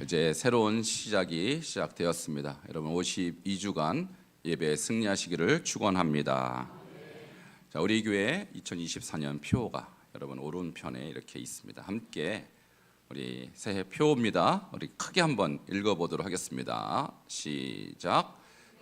이제 새로운 시작이 시작되었습니다. 여러분 52주간 예배에 승리하시기를 축원합니다. 자, 우리 교회 2024년 표가 여러분 오른편에 이렇게 있습니다. 함께 우리 새해 표입니다. 우리 크게 한번 읽어보도록 하겠습니다. 시작.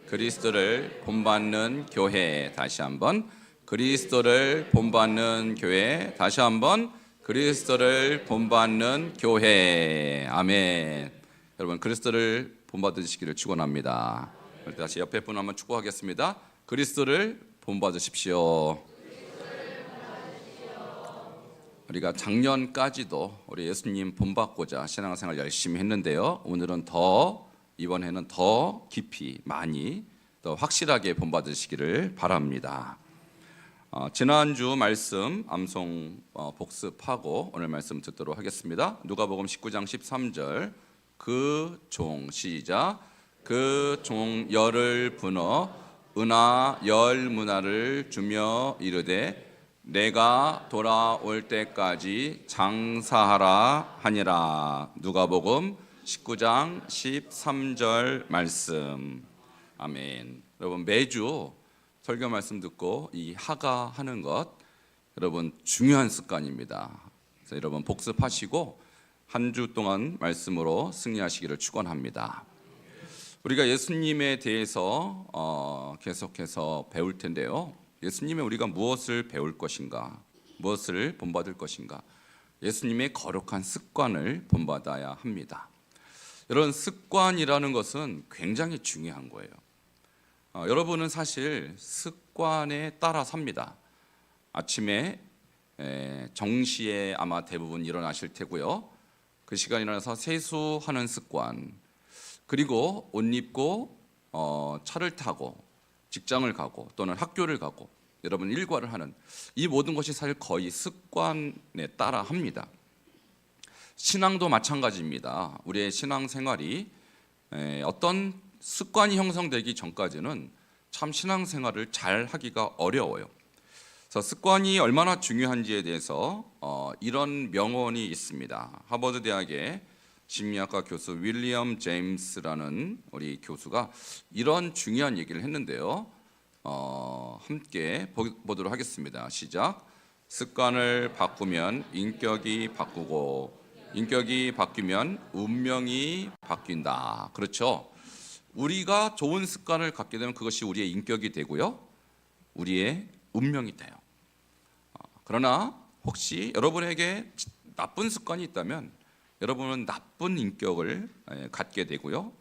그리스도를 본받는 교회. 다시 한번. 그리스도를 본받는 교회. 다시 한번. 그리스도를 본받는 교회. 아멘. 여러분 그리스도를 본받으시기를 축원합니다. 다시 옆에 분 한번 축복하겠습니다. 그리스도를 본받으십시오. 우리가 작년까지도 우리 예수님 본받고자 신앙생활 열심히 했는데요. 오늘은 이번에는 더 깊이 많이 더 확실하게 본받으시기를 바랍니다. 지난주 말씀 암송 복습하고 오늘 말씀 듣도록 하겠습니다. 누가복음 19장 13절. 그 종 시작. 그 종 열을 분어 은하 열 문화를 주며 이르되 내가 돌아올 때까지 장사하라 하니라. 누가복음 19장 13절 말씀. 아멘. 여러분 매주 설교 말씀 듣고 이 하가하는 것 여러분 중요한 습관입니다. 그래서 여러분 복습하시고 한 주 동안 말씀으로 승리하시기를 축원합니다. 우리가 예수님에 대해서 계속해서 배울 텐데요. 예수님의 우리가 무엇을 배울 것인가, 무엇을 본받을 것인가, 예수님의 거룩한 습관을 본받아야 합니다. 이런 습관이라는 것은 굉장히 중요한 거예요. 여러분은 사실 습관에 따라 삽니다. 아침에 정시에 아마 대부분 일어나실 테고요. 그 시간에 일어나서 세수하는 습관, 그리고 옷 입고 차를 타고 직장을 가고 또는 학교를 가고 여러분 일과를 하는 이 모든 것이 사실 거의 습관에 따라 합니다. 신앙도 마찬가지입니다. 우리의 신앙생활이 어떤 습관이 형성되기 전까지는 참 신앙생활을 잘 하기가 어려워요. 그래서 습관이 얼마나 중요한지에 대해서 이런 명언이 있습니다. 하버드 대학의 심리학과 교수 윌리엄 제임스라는 우리 교수가 이런 중요한 얘기를 했는데요. 함께 보도록 하겠습니다. 시작. 습관을 바꾸면 인격이 바꾸고 인격이 바뀌면 운명이 바뀐다. 그렇죠? 우리가 좋은 습관을 갖게 되면 그것이 우리의 인격이 되고요, 우리의 운명이 돼요. 그러나 혹시 여러분에게 나쁜 습관이 있다면 여러분은 나쁜 인격을 갖게 되고요,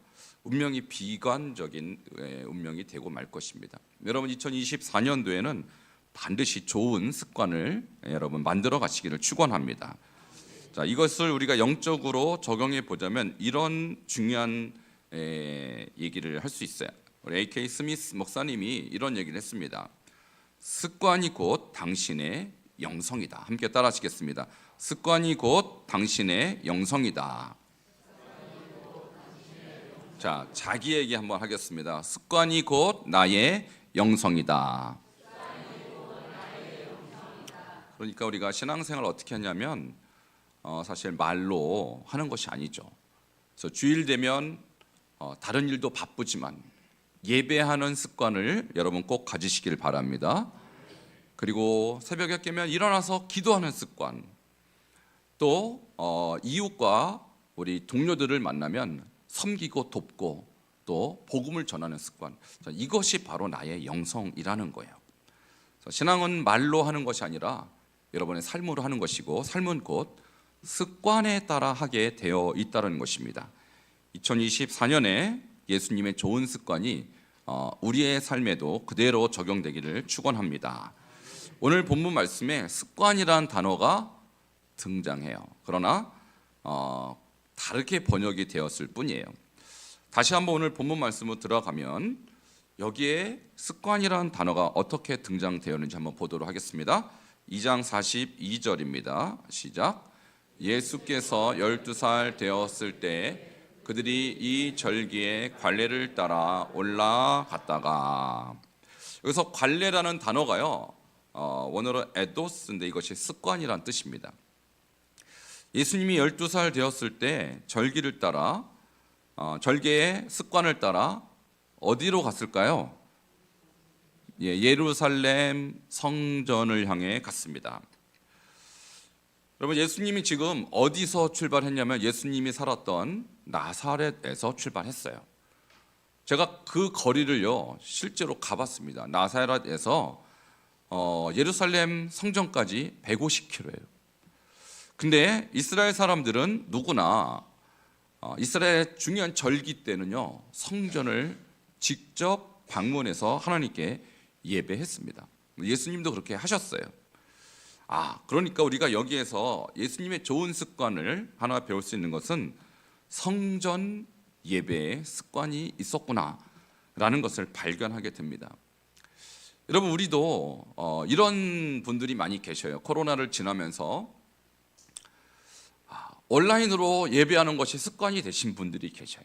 운명이 비관적인 운명이 되고 말 것입니다. 여러분 2024년도에는 반드시 좋은 습관을 여러분 만들어 가시기를 축원합니다. 자, 이것을 우리가 영적으로 적용해 보자면 이런 중요한 얘기를 할 수 있어요. 우리 A.K. 스미스 목사님이 이런 얘기를 했습니다. 습관이 곧 당신의 영성이다. 함께 따라하시겠습니다. 습관이 곧 당신의 영성이다. 자, 자기 얘기 한번 하겠습니다. 습관이 곧 나의 영성이다. 그러니까 우리가 신앙생활을 어떻게 하냐면 사실 말로 하는 것이 아니죠. 그래서 주일 되면 다른 일도 바쁘지만 예배하는 습관을 여러분 꼭 가지시길 바랍니다. 그리고 새벽에 깨면 일어나서 기도하는 습관, 또 이웃과 우리 동료들을 만나면 섬기고 돕고 또 복음을 전하는 습관, 이것이 바로 나의 영성이라는 거예요. 신앙은 말로 하는 것이 아니라 여러분의 삶으로 하는 것이고, 삶은 곧 습관에 따라 하게 되어 있다는 것입니다. 2024년에 예수님의 좋은 습관이 우리의 삶에도 그대로 적용되기를 축원합니다. 오늘 본문 말씀에 습관이라는 단어가 등장해요. 그러나 다르게 번역이 되었을 뿐이에요. 다시 한번 오늘 본문 말씀으로 들어가면 여기에 습관이라는 단어가 어떻게 등장되었는지 한번 보도록 하겠습니다. 2장 42절입니다. 시작. 예수께서 12살 되었을 때 그들이 이 절기에 관례를 따라 올라갔다가, 여기서 관례라는 단어가요, 원어로 에도스인데 이것이 습관이란 뜻입니다. 예수님이 12살 되었을 때 절기를 따라 절개의 습관을 따라 어디로 갔을까요? 예루살렘 성전을 향해 갔습니다. 여러분, 예수님이 지금 어디서 출발했냐면 예수님이 살았던 나사렛에서 출발했어요. 제가 그 거리를요 실제로 가봤습니다. 나사렛에서 예루살렘 성전까지 150km예요. 근데 이스라엘 사람들은 누구나 이스라엘의 중요한 절기 때는요 성전을 직접 방문해서 하나님께 예배했습니다. 예수님도 그렇게 하셨어요. 그러니까 우리가 여기에서 예수님의 좋은 습관을 하나 배울 수 있는 것은 성전 예배의 습관이 있었구나라는 것을 발견하게 됩니다. 여러분, 우리도 이런 분들이 많이 계셔요. 코로나를 지나면서 온라인으로 예배하는 것이 습관이 되신 분들이 계셔요.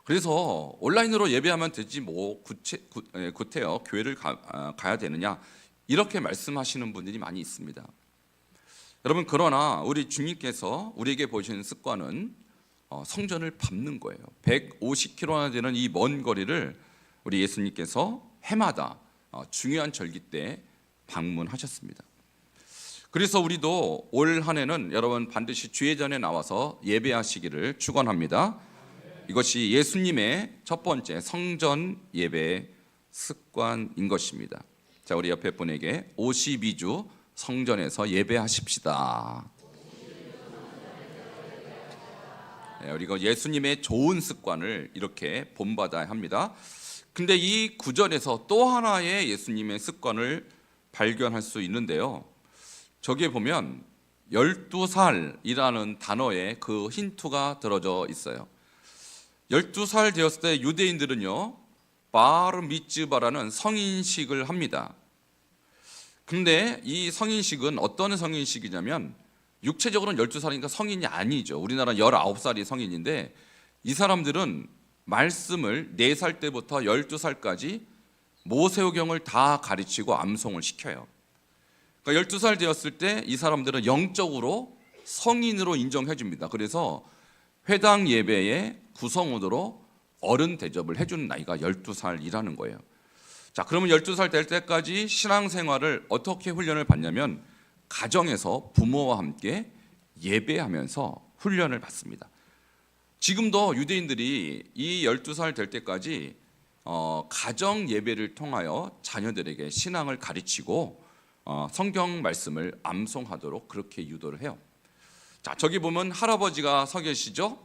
그래서 온라인으로 예배하면 되지 뭐 구태여 교회를 가야 되느냐 이렇게 말씀하시는 분들이 많이 있습니다. 여러분, 그러나 우리 주님께서 우리에게 보여주신 습관은 성전을 밟는 거예요. 150km나 되는 이 먼 거리를 우리 예수님께서 해마다 중요한 절기 때 방문하셨습니다. 그래서 우리도 올 한 해는 여러분 반드시 주의 전에 나와서 예배하시기를 축원합니다. 이것이 예수님의 첫 번째 성전 예배의 습관인 것입니다. 자, 우리 옆에 분에게 52주 성전에서 예배하십시다. 우리가 예수님의 좋은 습관을 이렇게 본받아야 합니다. 근데 이 구절에서 또 하나의 예수님의 습관을 발견할 수 있는데요. 저기에 보면 12살이라는 단어에 그 힌트가 들어져 있어요. 12살 되었을 때 유대인들은요 바르 미츠바라는 성인식을 합니다. 근데 이 성인식은 어떤 성인식이냐면 육체적으로는 12살이니까 성인이 아니죠. 우리나라는 19살이 성인인데 이 사람들은 말씀을 4살 때부터 12살까지 모세오경을 다 가르치고 암송을 시켜요. 그러니까 12살 되었을 때 이 사람들은 영적으로 성인으로 인정해 줍니다. 그래서 회당 예배의 구성원으로 어른 대접을 해주는 나이가 12살이라는 거예요. 자, 그러면 12살 될 때까지 신앙생활을 어떻게 훈련을 받냐면 가정에서 부모와 함께 예배하면서 훈련을 받습니다. 지금도 유대인들이 이 12살 될 때까지 가정 예배를 통하여 자녀들에게 신앙을 가르치고 성경 말씀을 암송하도록 그렇게 유도를 해요. 자, 저기 보면 할아버지가 서 계시죠?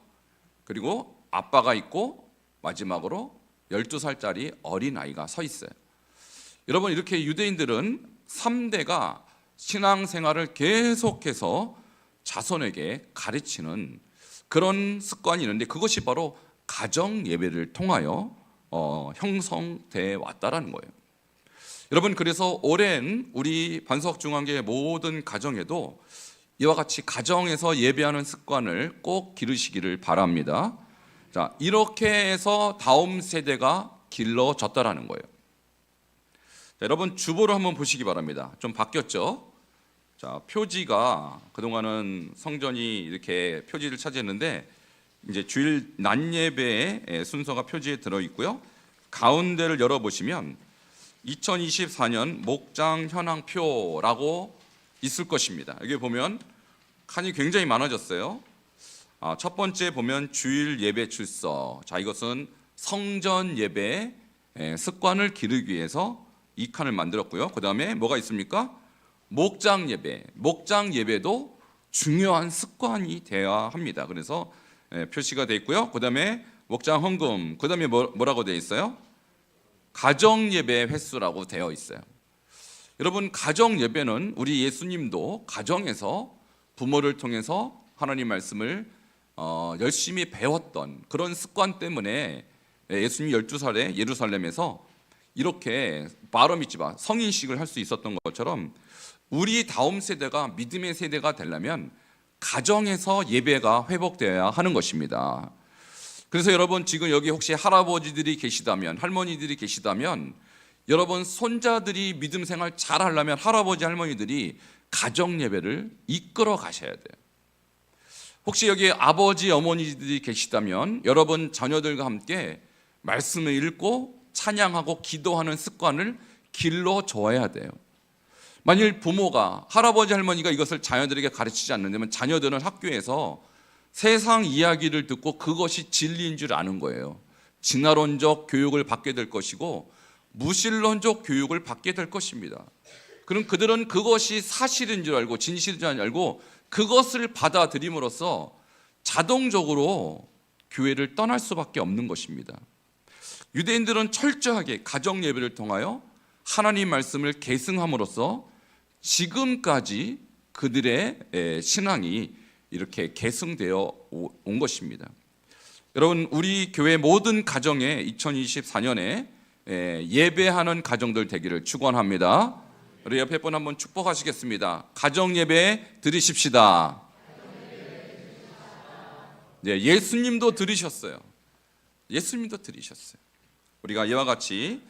그리고 아빠가 있고 마지막으로 12살짜리 어린아이가 서 있어요. 여러분, 이렇게 유대인들은 3대가 신앙생활을 계속해서 자손에게 가르치는 그런 습관이 있는데 그것이 바로 가정 예배를 통하여 형성돼 왔다라는 거예요. 여러분, 그래서 오랜 우리 반석중앙교회 모든 가정에도 이와 같이 가정에서 예배하는 습관을 꼭 기르시기를 바랍니다. 자, 이렇게 해서 다음 세대가 길러졌다라는 거예요. 자, 여러분 주보를 한번 보시기 바랍니다. 좀 바뀌었죠? 자, 표지가 그동안은 성전이 이렇게 표지를 차지했는데 이제 주일 낮 예배의 순서가 표지에 들어 있고요. 가운데를 열어 보시면 2024년 목장 현황표라고 있을 것입니다. 여기 보면 칸이 굉장히 많아졌어요. 첫 번째 보면 주일 예배 출석. 자, 이것은 성전 예배 습관을 기르기 위해서 이 칸을 만들었고요. 그 다음에 뭐가 있습니까? 목장 예배. 목장 예배도 중요한 습관이 되어야 합니다. 그래서 표시가 되어 있고요. 그 다음에 목장 헌금. 그 다음에 뭐라고 되어 있어요? 가정 예배 횟수라고 되어 있어요. 여러분, 가정 예배는 우리 예수님도 가정에서 부모를 통해서 하나님 말씀을 열심히 배웠던 그런 습관 때문에 예수님이 12살에 예루살렘에서 이렇게 바르 미츠바 성인식을 할 수 있었던 것처럼 우리 다음 세대가 믿음의 세대가 되려면 가정에서 예배가 회복되어야 하는 것입니다. 그래서 여러분, 지금 여기 혹시 할아버지들이 계시다면, 할머니들이 계시다면, 여러분 손자들이 믿음 생활 잘 하려면 할아버지 할머니들이 가정 예배를 이끌어 가셔야 돼요. 혹시 여기 아버지, 어머니들이 계시다면 여러분 자녀들과 함께 말씀을 읽고 찬양하고 기도하는 습관을 길러줘야 돼요. 만일 부모가, 할아버지, 할머니가 이것을 자녀들에게 가르치지 않는다면 자녀들은 학교에서 세상 이야기를 듣고 그것이 진리인 줄 아는 거예요. 진화론적 교육을 받게 될 것이고 무신론적 교육을 받게 될 것입니다. 그럼 그들은 그것이 사실인 줄 알고 진실인 줄 알고 그것을 받아들임으로써 자동적으로 교회를 떠날 수밖에 없는 것입니다. 유대인들은 철저하게 가정 예배를 통하여 하나님 말씀을 계승함으로써 지금까지 그들의 신앙이 이렇게 계승되어 온 것입니다. 여러분, 우리 교회 모든 가정에 2024년에 예배하는 가정들 되기를 축원합니다. 우리 옆에 분 한번 축복하시겠습니다. 가정 예배 드리십시다. 네, 예수님도 들으셨어요. 예수님도 들으셨어요. 우리가 이와 같이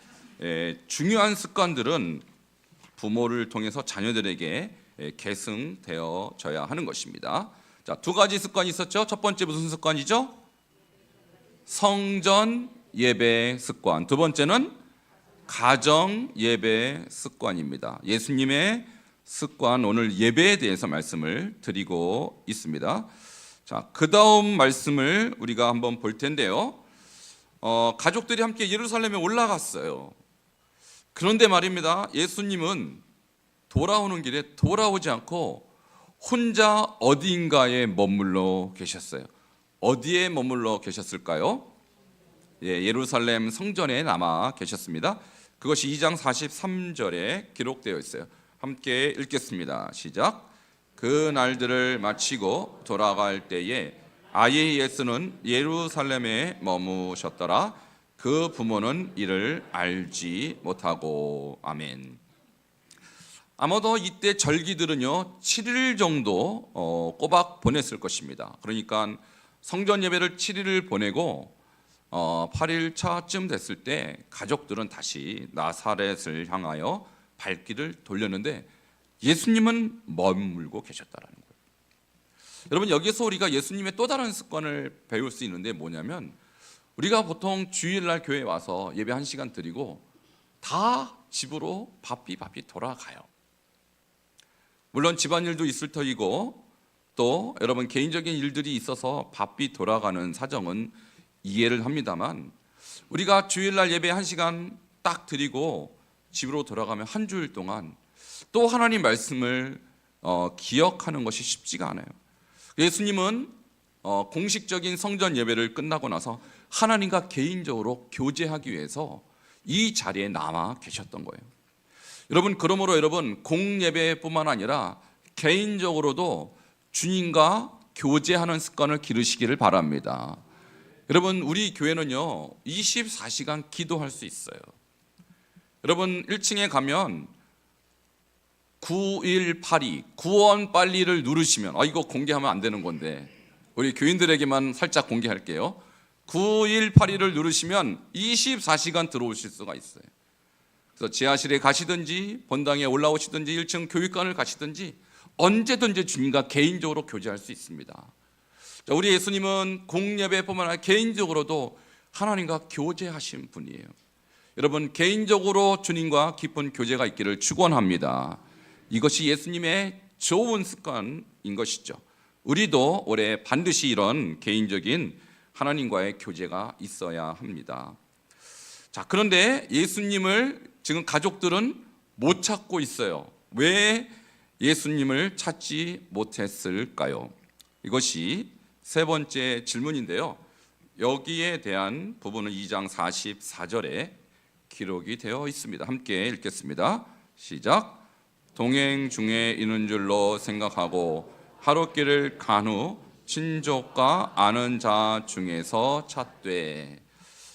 중요한 습관들은 부모를 통해서 자녀들에게 계승되어져야 하는 것입니다. 자, 두 가지 습관이 있었죠. 첫 번째 무슨 습관이죠? 성전 예배 습관. 두 번째는 가정 예배 습관입니다. 예수님의 습관, 오늘 예배에 대해서 말씀을 드리고 있습니다. 자, 그 다음 말씀을 우리가 한번 볼 텐데요. 가족들이 함께 예루살렘에 올라갔어요. 그런데 말입니다. 예수님은 돌아오는 길에 돌아오지 않고 혼자 어디인가에 머물러 계셨어요. 어디에 머물러 계셨을까요? 예루살렘 성전에 남아 계셨습니다. 그것이 2장 43절에 기록되어 있어요. 함께 읽겠습니다. 시작. 그 날들을 마치고 돌아갈 때에 아이의 예수는 예루살렘에 머무셨더라. 그 부모는 이를 알지 못하고. 아멘. 아마도 이때 절기들은요 7일 정도 꼬박 보냈을 것입니다. 그러니까 성전 예배를 7일을 보내고 8일 차쯤 됐을 때 가족들은 다시 나사렛을 향하여 발길을 돌렸는데 예수님은 머물고 계셨다라는 거예요. 여러분, 여기서 우리가 예수님의 또 다른 습관을 배울 수 있는데 뭐냐면, 우리가 보통 주일날 교회에 와서 예배 1시간 드리고 다 집으로 바삐 돌아가요. 물론 집안일도 있을 터이고 또 여러분 개인적인 일들이 있어서 바삐 돌아가는 사정은 이해를 합니다만, 우리가 주일날 예배 1시간 딱 드리고 집으로 돌아가면 한 주일 동안 또 하나님 말씀을 기억하는 것이 쉽지가 않아요. 예수님은 공식적인 성전 예배를 끝나고 나서 하나님과 개인적으로 교제하기 위해서 이 자리에 남아 계셨던 거예요. 여러분, 그러므로 여러분 공예배뿐만 아니라 개인적으로도 주님과 교제하는 습관을 기르시기를 바랍니다. 여러분, 우리 교회는요 24시간 기도할 수 있어요. 여러분 1층에 가면 9182 구원 빨리를 누르시면, 이거 공개하면 안 되는 건데 우리 교인들에게만 살짝 공개할게요. 9182를 누르시면 24시간 들어오실 수가 있어요. 그래서 지하실에 가시든지 본당에 올라오시든지 1층 교육관을 가시든지 언제든지 주님과 개인적으로 교제할 수 있습니다. 자, 우리 예수님은 공예배뿐만 아니라 개인적으로도 하나님과 교제하신 분이에요. 여러분, 개인적으로 주님과 깊은 교제가 있기를 축원합니다. 이것이 예수님의 좋은 습관인 것이죠. 우리도 올해 반드시 이런 개인적인 하나님과의 교제가 있어야 합니다. 자, 그런데 예수님을 지금 가족들은 못 찾고 있어요. 왜 예수님을 찾지 못했을까요? 이것이 세 번째 질문인데요. 여기에 대한 부분은 2장 44절에 기록이 되어 있습니다. 함께 읽겠습니다. 시작. 동행 중에 있는 줄로 생각하고 하룻길을 간 후 친족과 아는 자 중에서 찾되.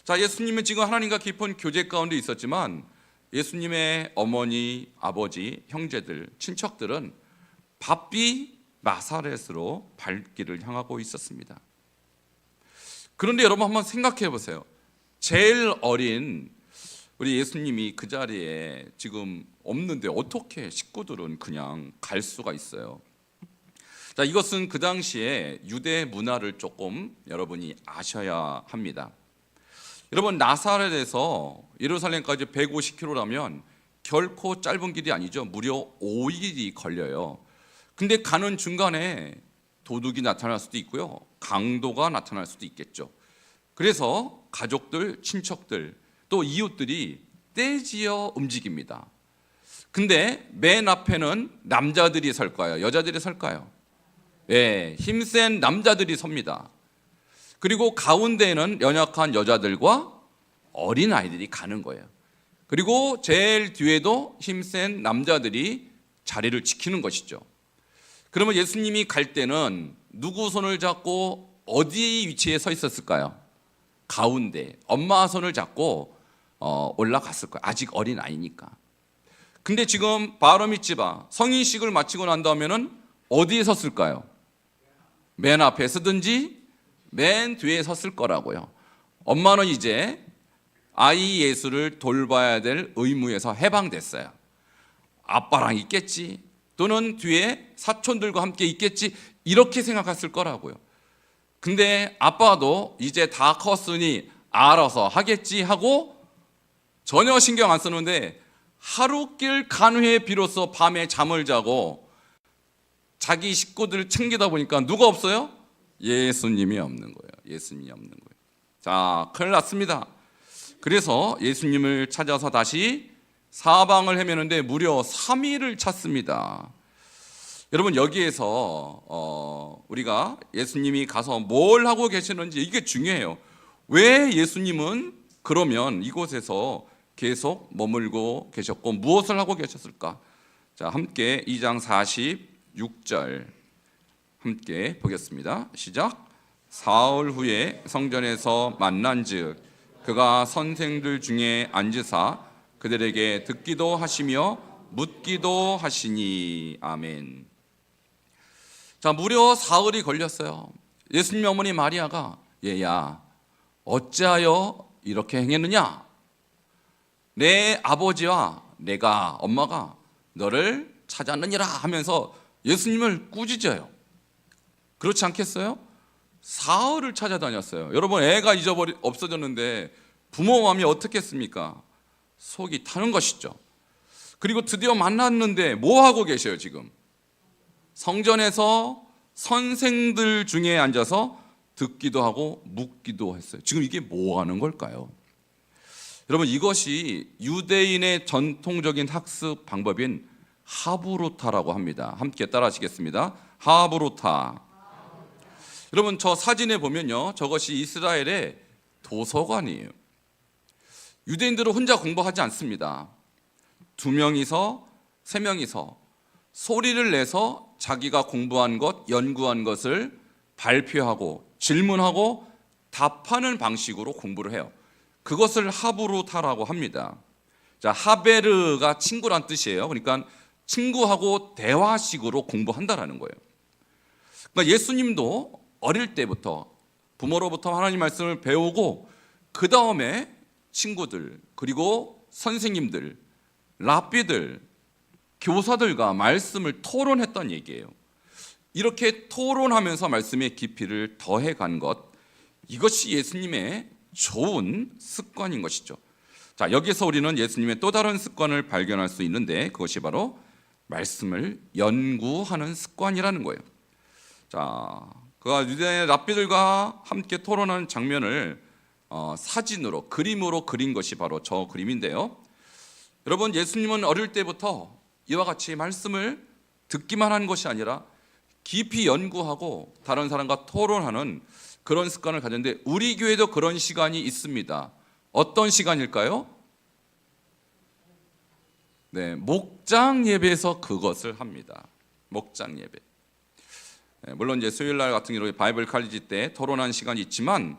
자, 예수님은 지금 하나님과 깊은 교제 가운데 있었지만 예수님의 어머니, 아버지, 형제들, 친척들은 바삐 나사렛으로 발길을 향하고 있었습니다. 그런데 여러분 한번 생각해 보세요. 제일 어린 우리 예수님이 그 자리에 지금 없는데 어떻게 식구들은 그냥 갈 수가 있어요? 자, 이것은 그 당시에 유대 문화를 조금 여러분이 아셔야 합니다. 여러분, 나사렛에서 예루살렘까지 150km라면 결코 짧은 길이 아니죠. 무려 5일이 걸려요. 근데 가는 중간에 도둑이 나타날 수도 있고요, 강도가 나타날 수도 있겠죠. 그래서 가족들, 친척들, 또 이웃들이 떼지어 움직입니다. 근데 맨 앞에는 남자들이 설까요? 여자들이 설까요? 네, 힘센 남자들이 섭니다. 그리고 가운데에는 연약한 여자들과 어린 아이들이 가는 거예요. 그리고 제일 뒤에도 힘센 남자들이 자리를 지키는 것이죠. 그러면 예수님이 갈 때는 누구 손을 잡고 어디 위치에 서 있었을까요? 가운데, 엄마 손을 잡고 올라갔을 거예요. 아직 어린 아이니까. 근데 지금 바르미츠바 성인식을 마치고 난 다음에는 어디에 섰을까요? 맨 앞에 서든지 맨 뒤에 섰을 거라고요. 엄마는 이제 아이 예수를 돌봐야 될 의무에서 해방됐어요. 아빠랑 있겠지, 또는 뒤에 사촌들과 함께 있겠지, 이렇게 생각했을 거라고요. 근데 아빠도 이제 다 컸으니 알아서 하겠지 하고 전혀 신경 안 쓰는데, 하루길 간회에 비로소 밤에 잠을 자고 자기 식구들을 챙기다 보니까 누가 없어요? 예수님이 없는 거예요. 예수님이 없는 거예요. 자, 큰일 났습니다. 그래서 예수님을 찾아서 다시 사방을 헤매는데 무려 3일을 찾습니다. 여러분, 여기에서 우리가 예수님이 가서 뭘 하고 계시는지 이게 중요해요. 왜 예수님은 그러면 이곳에서 계속 머물고 계셨고 무엇을 하고 계셨을까? 자, 함께 2장 46절 함께 보겠습니다. 시작. 사흘 후에 성전에서 만난즉 그가 선생들 중에 앉으사 그들에게 듣기도 하시며 묻기도 하시니. 아멘. 자, 무려 사흘이 걸렸어요. 예수님 어머니 마리아가 얘야, 어찌하여 이렇게 행했느냐? 내 아버지와 내가, 엄마가 너를 찾았느니라 하면서 예수님을 꾸짖어요. 그렇지 않겠어요? 사흘을 찾아다녔어요. 여러분, 애가 없어졌는데 부모 마음이 어떻겠습니까? 속이 타는 것이죠. 그리고 드디어 만났는데 뭐 하고 계셔요? 지금 성전에서 선생들 중에 앉아서 듣기도 하고 묻기도 했어요. 지금 이게 뭐 하는 걸까요? 여러분, 이것이 유대인의 전통적인 학습 방법인 하브루타라고 합니다. 함께 따라 하시겠습니다. 하브루타. 여러분, 저 사진에 보면요, 저것이 이스라엘의 도서관이에요. 유대인들은 혼자 공부하지 않습니다. 2명이서 3명이서 소리를 내서 자기가 공부한 것, 연구한 것을 발표하고 질문하고 답하는 방식으로 공부를 해요. 그것을 하브루타라고 합니다. 자, 하베르가 친구란 뜻이에요. 그러니까 친구하고 대화식으로 공부한다라는 거예요. 그러니까 예수님도 어릴 때부터 부모로부터 하나님 말씀을 배우고 그 다음에 친구들, 그리고 선생님들, 랍비들, 교사들과 말씀을 토론했던 얘기예요. 이렇게 토론하면서 말씀의 깊이를 더해간 것, 이것이 예수님의 좋은 습관인 것이죠. 자, 여기서 우리는 예수님의 또 다른 습관을 발견할 수 있는데, 그것이 바로 말씀을 연구하는 습관이라는 거예요. 자, 그가 유대인의 랍비들과 함께 토론하는 장면을 사진으로, 그림으로 그린 것이 바로 저 그림인데요. 여러분, 예수님은 어릴 때부터 이와 같이 말씀을 듣기만 한 것이 아니라 깊이 연구하고 다른 사람과 토론하는 그런 습관을 가졌는데, 우리 교회도 그런 시간이 있습니다. 어떤 시간일까요? 네, 목장 예배에서 그것을 합니다. 목장 예배. 네, 물론 이제 수요일 날 같은 경우에 바이블 칼리지 때 토론한 시간이 있지만,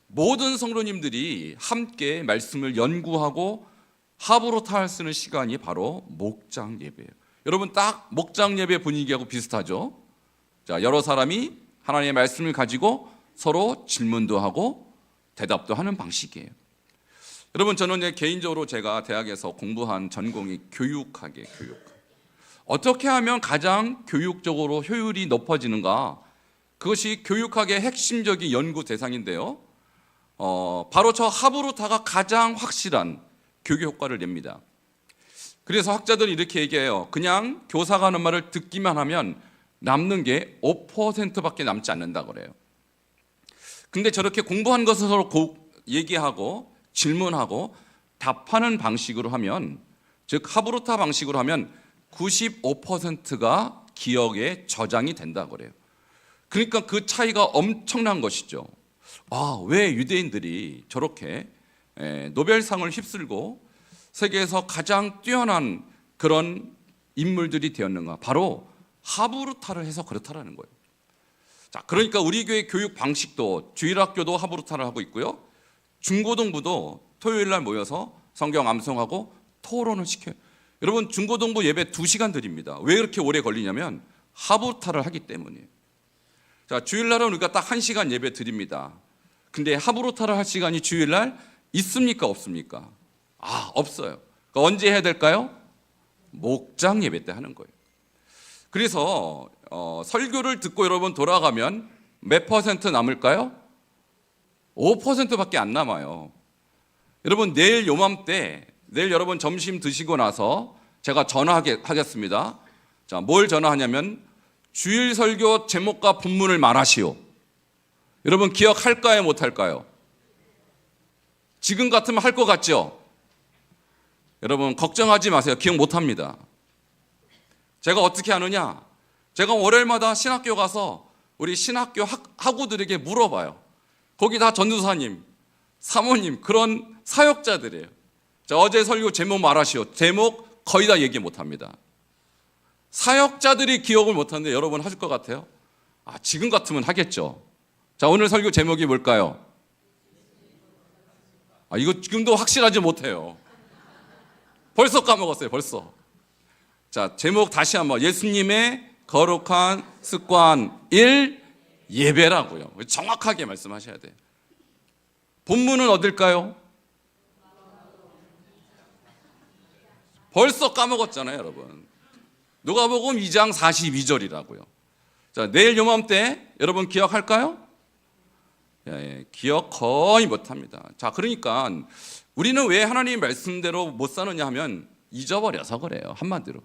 모든 성도님들이 함께 말씀을 연구하고 하브루타 쓰는 시간이 바로 목장 예배예요. 여러분, 딱 목장 예배 분위기하고 비슷하죠? 자, 여러 사람이 하나님의 말씀을 가지고 서로 질문도 하고 대답도 하는 방식이에요. 여러분, 저는 개인적으로 제가 대학에서 공부한 전공이 교육학이에요. 교육. 어떻게 하면 가장 교육적으로 효율이 높아지는가? 그것이 교육학의 핵심적인 연구 대상인데요. 바로 저 하브루타가 가장 확실한 교육 효과를 냅니다. 그래서 학자들은 이렇게 얘기해요. 그냥 교사가 하는 말을 듣기만 하면 남는 게 5%밖에 남지 않는다 그래요. 근데 저렇게 공부한 것을 서로 얘기하고 질문하고 답하는 방식으로 하면, 즉 하브루타 방식으로 하면 95%가 기억에 저장이 된다 그래요. 그러니까 그 차이가 엄청난 것이죠. 왜 유대인들이 저렇게 노벨상을 휩쓸고 세계에서 가장 뛰어난 그런 인물들이 되었는가? 바로 하브루타를 해서 그렇다라는 거예요. 자, 그러니까 우리 교회 교육 방식도 주일학교도 하브루타를 하고 있고요. 중고등부도 토요일 날 모여서 성경 암송하고 토론을 시켜요. 여러분 중고등부 예배 2시간 드립니다. 왜 그렇게 오래 걸리냐면 하브루타를 하기 때문이에요. 자, 주일날은 우리가 딱 1시간 예배 드립니다. 근데 하브루타를 할 시간이 주일날 있습니까? 없습니까? 없어요. 그러니까 언제 해야 될까요? 목장 예배 때 하는 거예요. 그래서 설교를 듣고 여러분 돌아가면 몇 퍼센트 남을까요? 5%밖에 안 남아요. 여러분 내일 요맘때, 내일 여러분 점심 드시고 나서 제가 전화하겠습니다. 자, 뭘 전화하냐면 주일 설교 제목과 본문을 말하시오. 여러분 기억할까요? 못할까요? 지금 같으면 할 것 같죠? 여러분 걱정하지 마세요. 기억 못합니다. 제가 어떻게 하느냐? 제가 월요일마다 신학교 가서 우리 신학교 학우들에게 물어봐요. 거기 다 전도사님, 사모님, 그런 사역자들이에요. 자, 어제 설교 제목 말하시오. 제목 거의 다 얘기 못합니다. 사역자들이 기억을 못하는데 여러분 하실 것 같아요? 지금 같으면 하겠죠. 자, 오늘 설교 제목이 뭘까요? 이거 지금도 확실하지 못해요. 벌써 까먹었어요. 벌써. 자, 제목 다시 한번. 예수님의 거룩한 습관 1, 예배라고요. 정확하게 말씀하셔야 돼요. 본문은 어딜까요? 벌써 까먹었잖아요, 여러분. 누가복음 2장 42절이라고요. 자, 내일 요맘때 여러분 기억할까요? 기억 거의 못합니다. 자, 그러니까 우리는 왜 하나님 말씀대로 못 사느냐 하면 잊어버려서 그래요. 한마디로.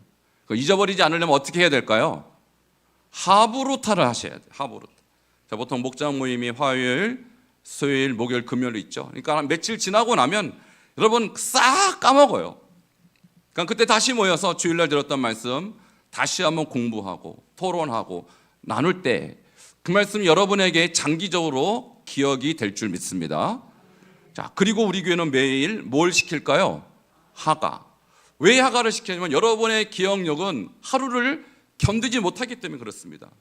잊어버리지 않으려면 어떻게 해야 될까요? 하브루타를 하셔야 돼요. 하브루타. 자, 보통 목장 모임이 화요일, 수요일, 목요일, 금요일 있죠. 그러니까 며칠 지나고 나면 여러분 싹 까먹어요. 그러니까 그때 다시 모여서 주일날 들었던 말씀 다시 한번 공부하고 토론하고 나눌 때 그 말씀이 여러분에게 장기적으로 기억이 될 줄 믿습니다. 자, 그리고 우리 교회는 매일 뭘 시킬까요? 하가. 왜 하가를 시키냐면 여러분의 기억력은 하루를 견디지 못하기 때문에 그렇습니다.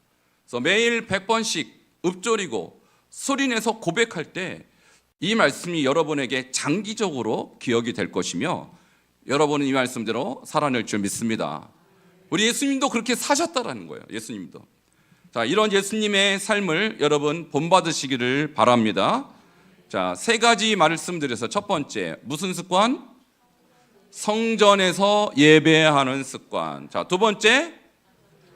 그래서 매일 100번씩 읊조리고 소리내서 고백할 때 이 말씀이 여러분에게 장기적으로 기억이 될 것이며 여러분은 이 말씀대로 살아낼 줄 믿습니다. 우리 예수님도 그렇게 사셨다라는 거예요. 예수님도. 자, 이런 예수님의 삶을 여러분 본받으시기를 바랍니다. 자, 3가지 말씀드려서 첫 번째, 무슨 습관? 성전에서 예배하는 습관. 자, 두 번째,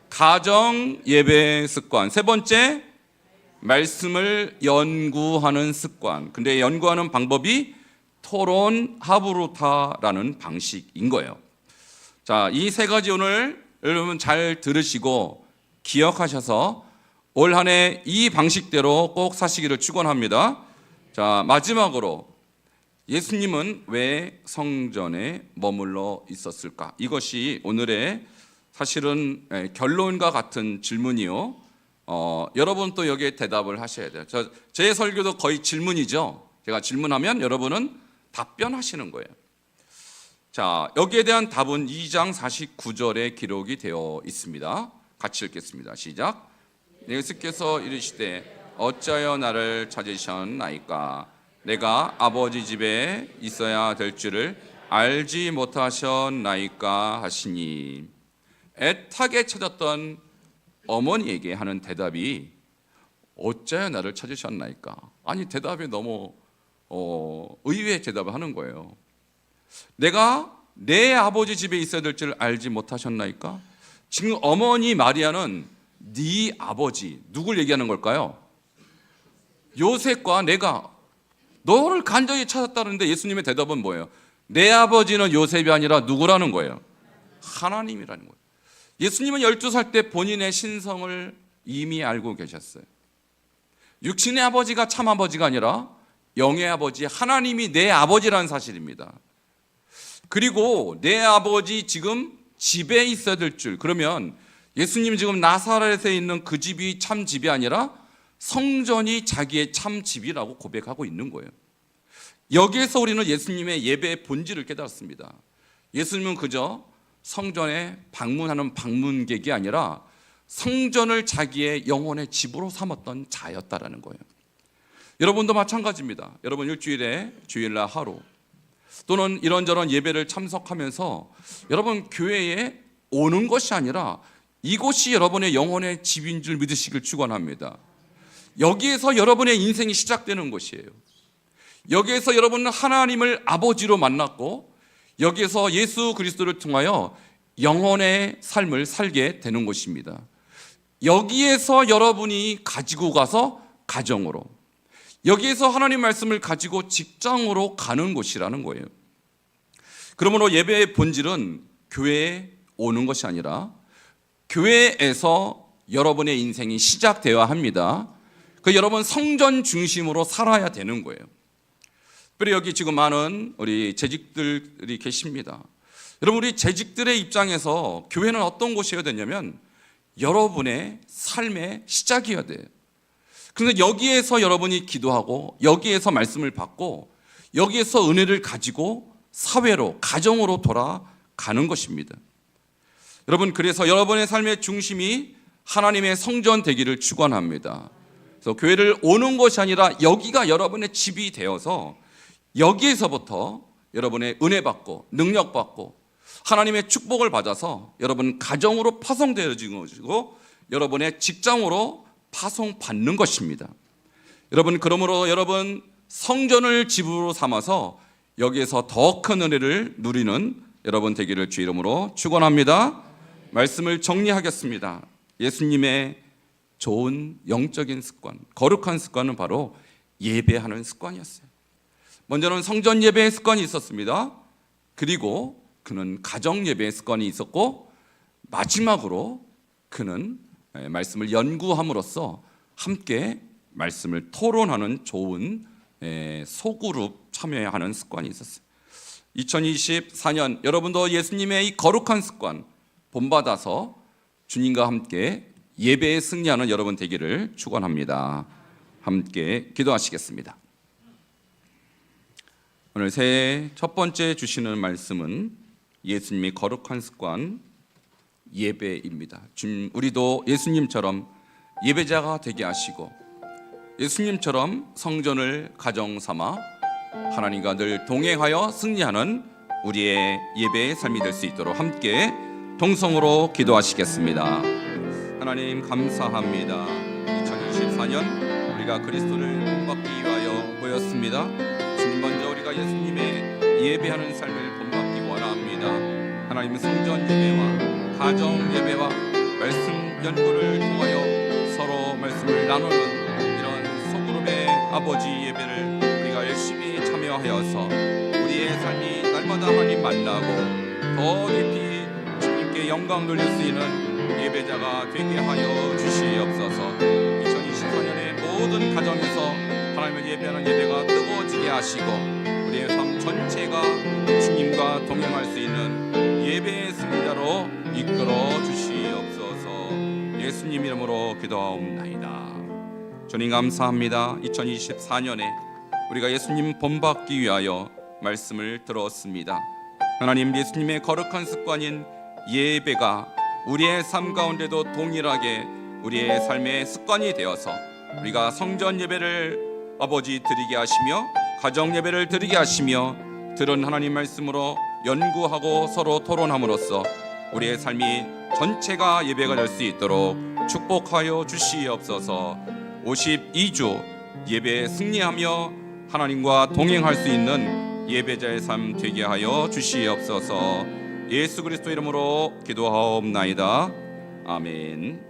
가정 예배 습관. 세 번째, 말씀을 연구하는 습관. 근데 연구하는 방법이 토론 하브루타라는 방식인 거예요. 자, 이 3가지 오늘 여러분 잘 들으시고 기억하셔서 올 한 해 이 방식대로 꼭 사시기를 축원합니다. 자, 마지막으로 예수님은 왜 성전에 머물러 있었을까? 이것이 오늘의 사실은 결론과 같은 질문이요. 여러분 또 여기에 대답을 하셔야 돼요. 제 설교도 거의 질문이죠. 제가 질문하면 여러분은 답변하시는 거예요. 자, 여기에 대한 답은 2장 49절에 기록이 되어 있습니다. 같이 읽겠습니다. 시작. 예수께서 이르시되 어찌하여 나를 찾으셨나이까? 내가 아버지 집에 있어야 될 줄을 알지 못하셨나이까 하시니. 애타게 찾았던 어머니에게 하는 대답이 어찌하여 나를 찾으셨나이까? 아니, 대답이 너무 의외의 대답을 하는 거예요. 내가 내 아버지 집에 있어야 될 줄 알지 못하셨나이까? 지금 어머니 마리아는 네 아버지, 누굴 얘기하는 걸까요? 요셉과 내가 너를 간절히 찾았다는데 예수님의 대답은 뭐예요? 내 아버지는 요셉이 아니라 누구라는 거예요? 하나님이라는 거예요. 예수님은 12살 때 본인의 신성을 이미 알고 계셨어요. 육신의 아버지가 참 아버지가 아니라 영의 아버지, 하나님이 내 아버지라는 사실입니다. 그리고 내 아버지 지금 집에 있어야 될 줄, 그러면 예수님 지금 나사렛에 있는 그 집이 참 집이 아니라 성전이 자기의 참 집이라고 고백하고 있는 거예요. 여기에서 우리는 예수님의 예배의 본질을 깨달았습니다. 예수님은 그저 성전에 방문하는 방문객이 아니라 성전을 자기의 영혼의 집으로 삼았던 자였다라는 거예요. 여러분도 마찬가지입니다. 여러분 일주일에 주일날 하루 또는 이런저런 예배를 참석하면서 여러분 교회에 오는 것이 아니라 이곳이 여러분의 영혼의 집인 줄 믿으시길 축원합니다. 여기에서 여러분의 인생이 시작되는 것이에요. 여기에서 여러분은 하나님을 아버지로 만났고 여기에서 예수 그리스도를 통하여 영혼의 삶을 살게 되는 것입니다. 여기에서 여러분이 가지고 가서 가정으로, 여기에서 하나님 말씀을 가지고 직장으로 가는 곳이라는 거예요. 그러므로 예배의 본질은 교회에 오는 것이 아니라 교회에서 여러분의 인생이 시작되어야 합니다. 그 여러분 성전 중심으로 살아야 되는 거예요. 그리고 여기 지금 많은 우리 재직들이 계십니다. 여러분 우리 재직들의 입장에서 교회는 어떤 곳이어야 되냐면 여러분의 삶의 시작이어야 돼요. 그런데 여기에서 여러분이 기도하고 여기에서 말씀을 받고 여기에서 은혜를 가지고 사회로, 가정으로 돌아가는 것입니다. 여러분 그래서 여러분의 삶의 중심이 하나님의 성전 되기를 축원합니다. 그래서 교회를 오는 것이 아니라 여기가 여러분의 집이 되어서 여기에서부터 여러분의 은혜 받고 능력 받고 하나님의 축복을 받아서 여러분 가정으로 파송되어지는 것이고 여러분의 직장으로 파송받는 것입니다. 여러분 그러므로 여러분 성전을 집으로 삼아서 여기에서 더 큰 은혜를 누리는 여러분 되기를 주 이름으로 축원합니다. 말씀을 정리하겠습니다. 예수님의 좋은 영적인 습관, 거룩한 습관은 바로 예배하는 습관이었어요. 먼저는 성전 예배의 습관이 있었습니다. 그리고 그는 가정 예배의 습관이 있었고 마지막으로 그는 말씀을 연구함으로써 함께 말씀을 토론하는 좋은 소그룹 참여하는 습관이 있었어요. 2024년 여러분도 예수님의 이 거룩한 습관 본받아서 주님과 함께 예배에 승리하는 여러분 되기를 축원합니다. 함께 기도하시겠습니다. 오늘 새해 첫 번째 주시는 말씀은 예수님의 거룩한 습관 예배입니다. 우리도 예수님처럼 예배자가 되게 하시고 예수님처럼 성전을 가정 삼아 하나님과 늘 동행하여 승리하는 우리의 예배의 삶이 될 수 있도록 함께 동성으로 기도하시겠습니다. 하나님 감사합니다. 2024년 우리가 그리스도를 본받기 위하여 모였습니다. 주님 먼저 우리가 예수님의 예배하는 삶을 본받기 원합니다. 하나님 성전 예배와 가정 예배와 말씀 연구를 통하여 서로 말씀을 나누는 이런 소그룹의 아버지 예배를 우리가 열심히 참여하여서 우리의 삶이 날마다 하나님 만나고 더 깊이 주님께 영광 돌릴 수 있는 예배자가 되게 하여 주시옵소서. 2024년의 모든 가정에서 하나님을 예배하는 예배가 뜨거워지게 하시고 우리의 삶 전체가 주님과 동행할 수 있는 예배의 승리자로 이끌어 주시옵소서. 예수님 이름으로 기도하옵나이다. 주님 감사합니다. 2024년에 우리가 예수님 본받기 위하여 말씀을 들었습니다. 하나님 예수님의 거룩한 습관인 예배가 우리의 삶 가운데도 동일하게 우리의 삶의 습관이 되어서 우리가 성전 예배를 아버지 드리게 하시며 가정 예배를 드리게 하시며 들은 하나님 말씀으로 연구하고 서로 토론함으로써 우리의 삶이 전체가 예배가 될 수 있도록 축복하여 주시옵소서. 52주 예배에 승리하며 하나님과 동행할 수 있는 예배자의 삶 되게 하여 주시옵소서. 예수 그리스도 이름으로 기도하옵나이다. 아멘.